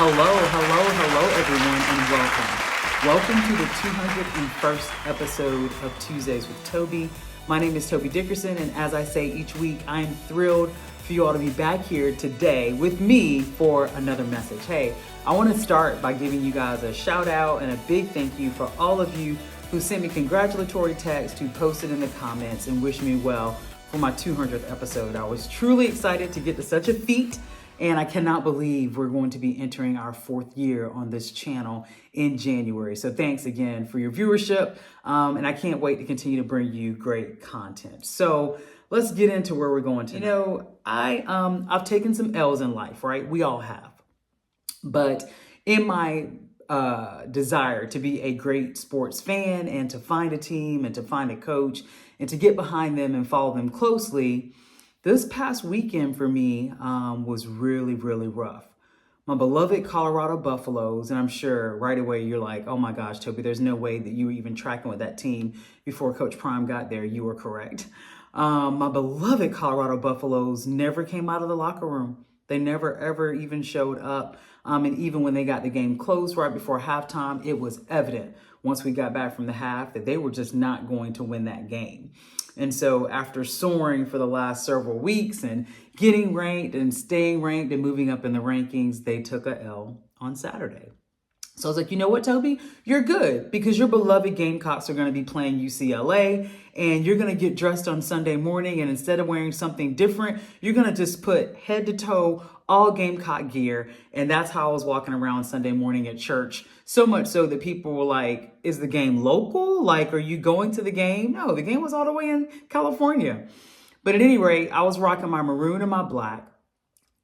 Hello, everyone, and welcome. Welcome to the 201st episode of Tuesdays with Toby. My name is Toby Dickerson, and as I say each week, I am thrilled for you all to be back here today with me for another message. Hey, I want to start by giving you guys a shout out and a big thank you for all of you who sent me congratulatory texts, who posted in the comments and wished me well for my 200th episode. I was truly excited to get to such a feat. And I cannot believe we're going to be entering our 4th year on this channel in January. So thanks again for your viewership. And I can't wait to continue to bring you great content. So let's get into where we're going tonight. You know, I've taken some L's in life, right? We all have. But in my desire to be a great sports fan and to find a team and to find a coach and to get behind them and follow them closely, this past weekend for me was really, really rough. My beloved Colorado Buffaloes, and I'm sure right away you're like, oh my gosh, Toby, there's no way that you were even tracking with that team before Coach Prime got there. You were correct. My beloved Colorado Buffaloes never came out of the locker room. They never, ever even showed up. And even when they got the game closed right before halftime, it was evident once we got back from the half that they were just not going to win that game. And so after soaring for the last several weeks and getting ranked and staying ranked and moving up in the rankings, they took a L on Saturday. So I was like, you know what, Toby? You're good because your beloved Gamecocks are going to be playing UCLA and you're going to get dressed on Sunday morning. And instead of wearing something different, you're going to just put head to toe all Gamecock gear. And that's how I was walking around Sunday morning at church. So much so that people were like, is the game local? Like, are you going to the game? No, the game was all the way in California. But at any rate, I was rocking my maroon and my black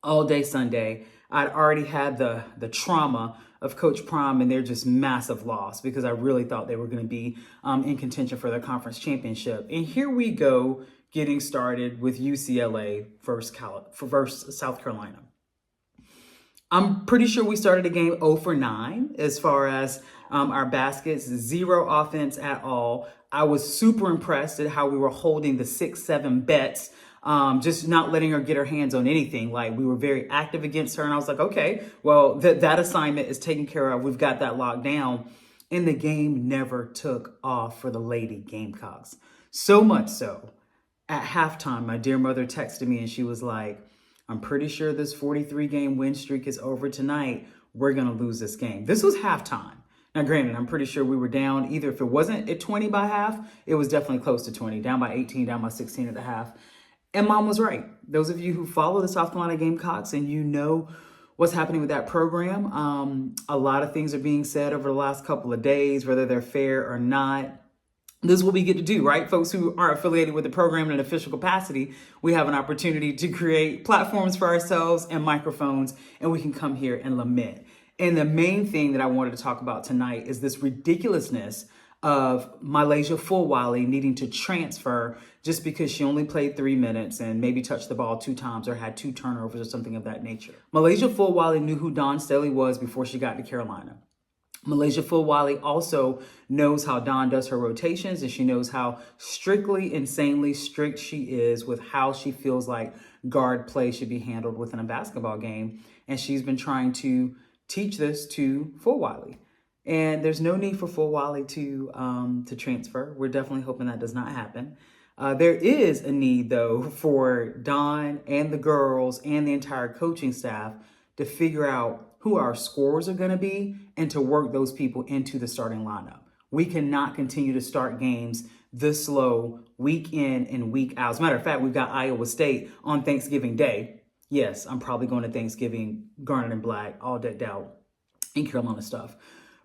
all day Sunday. I'd already had the trauma of Coach Prime and their just massive loss because I really thought they were going to be in contention for their conference championship. And here we go getting started with UCLA versus South Carolina. I'm pretty sure we started the game 0 for 9 as far as our baskets, 0 offense at all. I was super impressed at how we were holding the 6-7 bets, just not letting her get her hands on anything. Like we were very active against her. And I was like, okay, well, that assignment is taken care of. We've got that locked down. And the game never took off for the Lady Gamecocks. So much so, at halftime, my dear mother texted me and she was like, I'm pretty sure this 43-game win streak is over tonight. We're going to lose this game. This was halftime. Now, granted, I'm pretty sure we were down either if it wasn't at 20 by half, it was definitely close to 20, down by 18, down by 16 at the half. And Mom was right. Those of you who follow the South Carolina Gamecocks and you know what's happening with that program, a lot of things are being said over the last couple of days, whether they're fair or not. This is what we get to do, right? Folks who are affiliated with the program in an official capacity, we have an opportunity to create platforms for ourselves and microphones, and we can come here and lament. And the main thing that I wanted to talk about tonight is this ridiculousness of Milaysia Fulwiley needing to transfer just because she only played 3 minutes and maybe touched the ball 2 times or had 2 turnovers or something of that nature. Milaysia Fulwiley knew who Dawn Staley was before she got to Carolina. Milaysia Fulwiley also knows how Dawn does her rotations, and she knows how strictly, insanely strict she is with how she feels like guard play should be handled within a basketball game. And she's been trying to teach this to Fulwiley. And there's no need for Fulwiley to transfer. We're definitely hoping that does not happen. There is a need, though, for Dawn and the girls and the entire coaching staff to figure out who our scorers are going to be and to work those people into the starting lineup. We cannot continue to start games this slow, week in and week out. As a matter of fact, we've got Iowa State on Thanksgiving Day. Yes, I'm probably going to Thanksgiving, garnet and black, all decked out in Carolina stuff.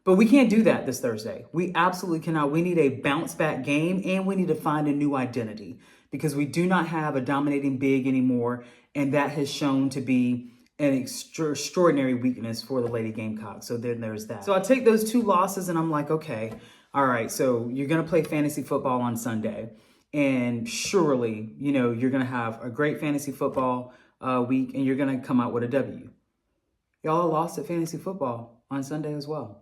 But we can't do that this Thursday. We absolutely cannot. We need a bounce back game and we need to find a new identity because we do not have a dominating big anymore. And that has shown to be an extraordinary weakness for the Lady Gamecocks. So then there's that. So I take those 2 losses and I'm like, okay, all right, so you're going to play fantasy football on Sunday. And surely, you know, you're going to have a great fantasy football week and you're going to come out with a W. Y'all lost at fantasy football on Sunday as well.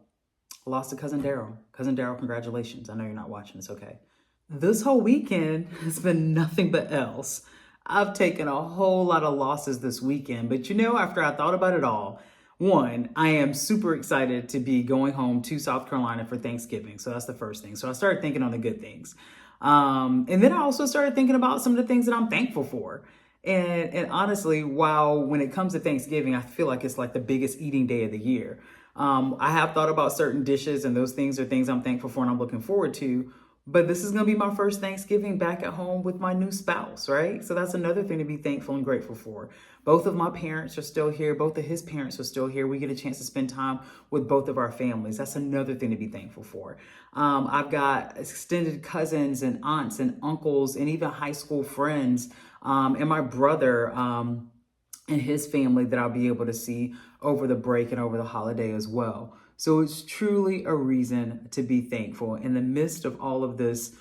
I lost to Cousin Daryl. Cousin Daryl, congratulations. I know you're not watching. It's okay. This whole weekend has been nothing but L's. I've taken a whole lot of losses this weekend, but you know, after I thought about it all, one, I am super excited to be going home to South Carolina for Thanksgiving. So that's the first thing. So I started thinking on the good things. And then I also started thinking about some of the things that I'm thankful for. And honestly, while when it comes to Thanksgiving, I feel like it's like the biggest eating day of the year. I have thought about certain dishes, and those things are things I'm thankful for and I'm looking forward to. But this is going to be my first Thanksgiving back at home with my new spouse, right? So that's another thing to be thankful and grateful for. Both of my parents are still here. Both of his parents are still here. We get a chance to spend time with both of our families. That's another thing to be thankful for. I've got extended cousins and aunts and uncles and even high school friends, and my brother, and his family that I'll be able to see over the break and over the holiday as well. So it's truly a reason to be thankful. In the midst of all of this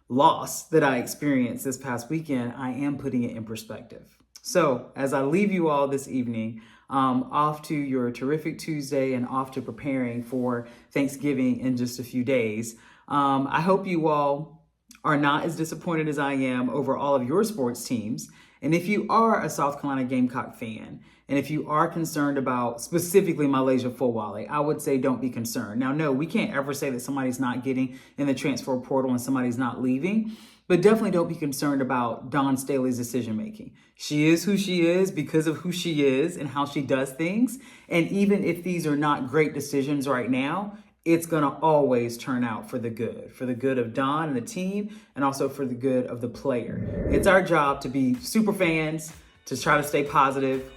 loss that I experienced this past weekend, I am putting it in perspective. So as I leave you all this evening, off to your terrific Tuesday and off to preparing for Thanksgiving in just a few days, I hope you all are not as disappointed as I am over all of your sports teams. And if you are a South Carolina Gamecock fan, and if you are concerned about specifically Milaysia Fulwiley, I would say don't be concerned. Now, no, we can't ever say that somebody's not getting in the transfer portal and somebody's not leaving, but definitely don't be concerned about Dawn Staley's decision making. She is who she is because of who she is and how she does things. And even if these are not great decisions right now, it's going to always turn out for the good of Dawn and the team, and also for the good of the player. It's our job to be super fans, to try to stay positive,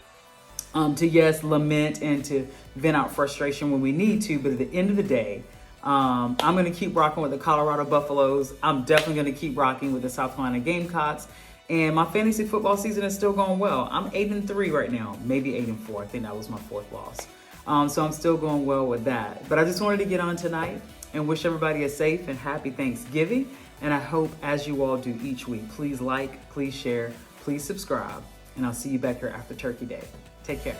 to yes, lament and to vent out frustration when we need to. But at the end of the day, I'm going to keep rocking with the Colorado Buffaloes. I'm definitely going to keep rocking with the South Carolina Gamecocks. And my fantasy football season is still going well. I'm 8-3 right now, maybe 8-4. I think that was my fourth loss. So I'm still going well with that. But I just wanted to get on tonight and wish everybody a safe and happy Thanksgiving. And I hope, as you all do each week, please like, please share, please subscribe. And I'll see you back here after Turkey Day. Take care.